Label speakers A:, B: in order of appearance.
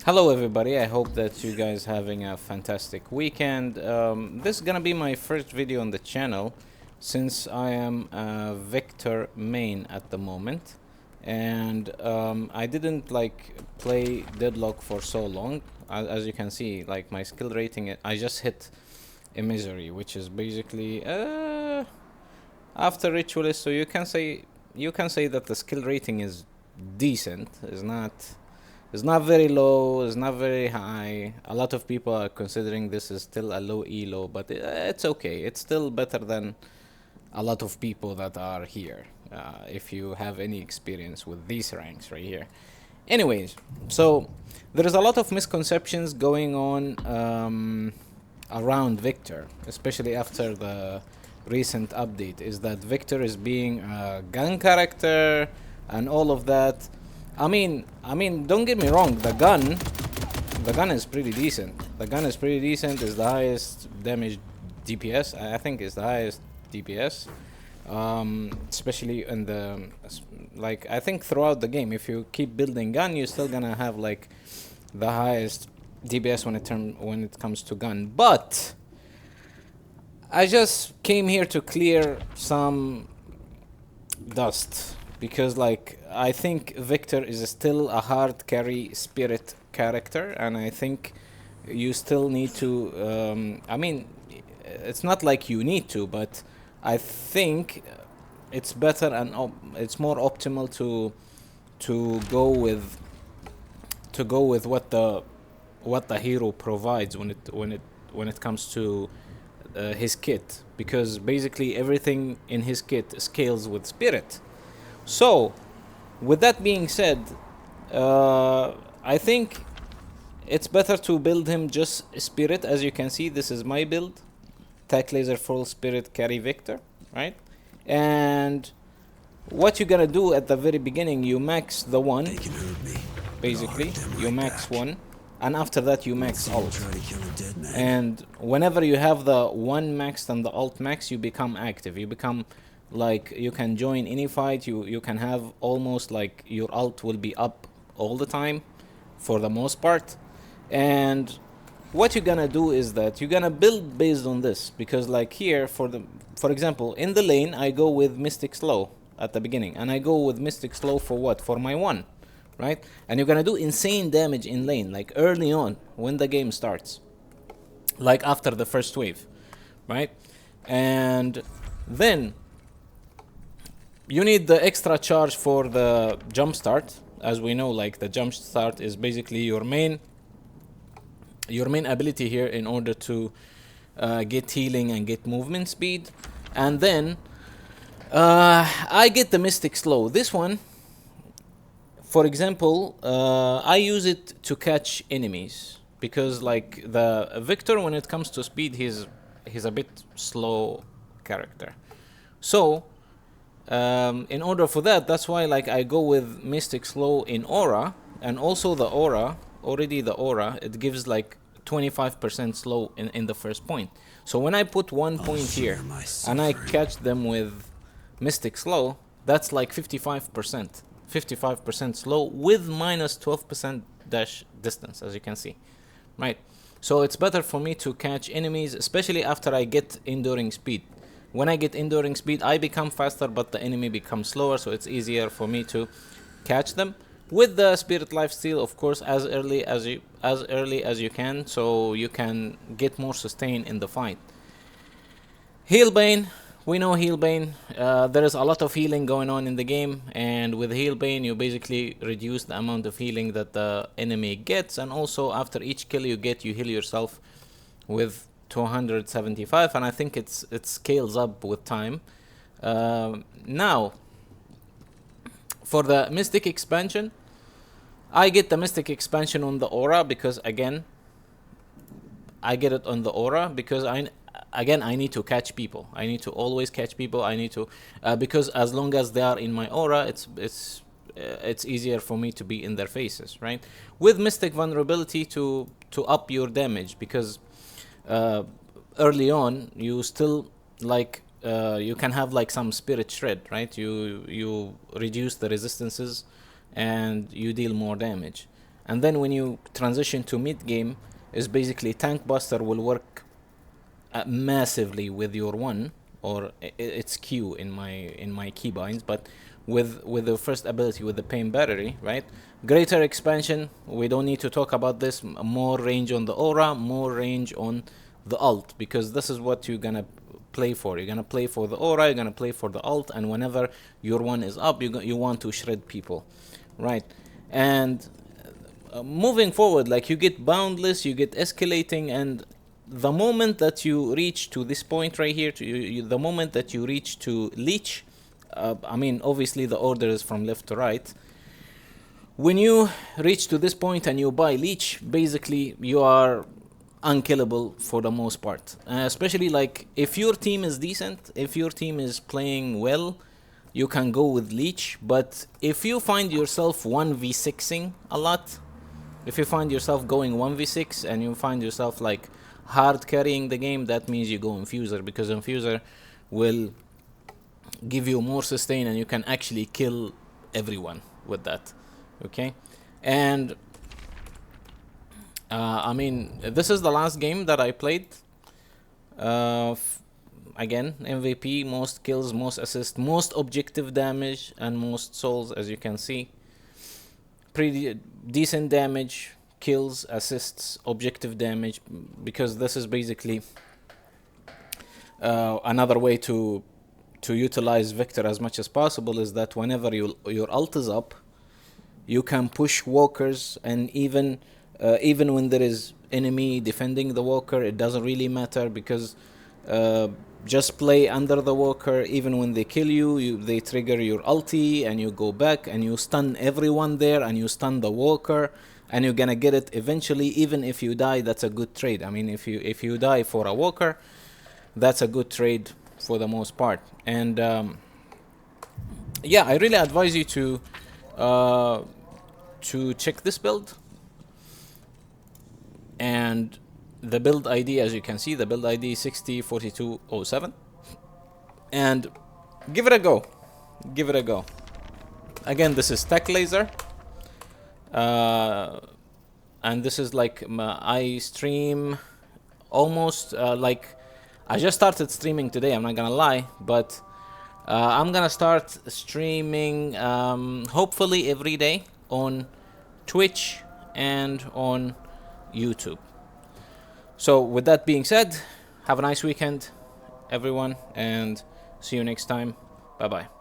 A: Hello everybody, I hope that you guys having a fantastic weekend. This is gonna be my first video on the channel since I am a Victor main at the moment, and I didn't like play Deadlock for so long. As you can see, like my skill rating, I just hit Emissary, which is basically after ritualist, so you can say that the skill rating is decent. It's not very low, it's not very high. A lot of people are considering this is still a low elo, but it's okay. It's still better than a lot of people that are here. If you have any experience with these ranks right here. Anyways, so there is a lot of misconceptions going on around Victor, especially after the recent update. Is that Victor is being a gun character and all of that. I mean, don't get me wrong. The gun is pretty decent. The gun is pretty decent. Is the highest damage DPS. I think is the highest DPS. Especially in the like I think throughout the game, if you keep building gun, you're still gonna have like the highest DPS when it comes to gun. But I just came here to clear some dust because like I think Victor is still a hard carry spirit character, and I think you still need to it's not like you need to, but I think it's better and it's more optimal to go with what the hero provides when it comes to his kit, because basically everything in his kit scales with spirit. So, with that being said, I think it's better to build him just spirit. As you can see, this is my build: Tech Laser Full Spirit Carry Victor, right? And what you're gonna do at the very beginning, you max the one, basically, you max one, and after that you max alt. And whenever you have the one maxed and the alt max, you become active. You become like you can join any fight. You can have almost like your alt will be up all the time for the most part. And what you're gonna do is that you're gonna build based on this, because like here for example in the lane I go with Mystic Slow at the beginning, and I go with Mystic Slow for what? For my one, right? And you're gonna do insane damage in lane like early on when the game starts, like after the first wave, right? And then you need the extra charge for the jump start. As we know, like the jump start is basically your main ability here in order to get healing and get movement speed. And then I get the Mystic Slow. This one, for example, I use it to catch enemies, because like the Victor, when it comes to speed, he's a bit slow character. So in order for that's why like I go with Mystic Slow in aura, and also the aura, it gives like 25% slow in the first point. So when I put 1 point here and I catch them with Mystic Slow, that's like 55% slow with minus 12% dash distance, as you can see, right? So it's better for me to catch enemies, especially after I get enduring speed. When I get enduring speed, I become faster, but the enemy becomes slower, so it's easier for me to catch them with the Spirit Lifesteal, of course, as early as you can, so you can get more sustain in the fight. Healbane, we know Healbane. There is a lot of healing going on in the game, and with Healbane, you basically reduce the amount of healing that the enemy gets, and also after each kill you heal yourself with 275, and I think it scales up with time. Now, for the Mystic expansion, I get the Mystic expansion on the aura, because again, I get it on the aura because I need to catch people. I need to always catch people. I need to because as long as they are in my aura, it's easier for me to be in their faces, right? With Mystic vulnerability to up your damage, because early on you still like you can have like some spirit shred, right? You reduce the resistances and you deal more damage. And then when you transition to mid game, is basically tank buster will work massively with your one, or its Q in my keybinds, but with the first ability, with the pain battery, right? Greater expansion, we don't need to talk about this. More range on the aura, more range on the ult, because this is what you're gonna play for. You're gonna play for the aura, you're gonna play for the ult, and whenever your one is up, you want to shred people, right? And moving forward, like, you get boundless, you get escalating, and the moment that you reach to this point right here, the moment that you reach to leech, I mean, obviously the order is from left to right. When you reach to this point and you buy leech, basically you are unkillable for the most part. Especially like if your team is decent, if your team is playing well, you can go with leech. But if you find yourself 1v6ing a lot, if you find yourself going 1v6 and you find yourself like hard carrying the game, that means you go infuser, because infuser will give you more sustain and you can actually kill everyone with that. Okay, and I mean, this is the last game that I played. Again, MVP, most kills, most assists, most objective damage, and most souls, as you can see. Pretty decent damage, kills, assists, objective damage, because this is basically another way to utilize Vector as much as possible, is that whenever your ult is up, you can push walkers, and even when there is enemy defending the walker, it doesn't really matter, because just play under the walker. Even when they kill you, they trigger your ulti and you go back and you stun everyone there and you stun the walker, and you're gonna get it eventually. Even if you die, that's a good trade. I mean, if you die for a walker, that's a good trade for the most part. And yeah, I really advise you to check this build. And the build ID, as you can see, the build ID 604207, and give it a go. Give it a go. Again, this is Tech Laser, and this is like I stream almost like I just started streaming today, I'm not gonna lie, but I'm gonna start streaming hopefully every day on Twitch and on YouTube. So with that being said, have a nice weekend, everyone, and see you next time. Bye bye.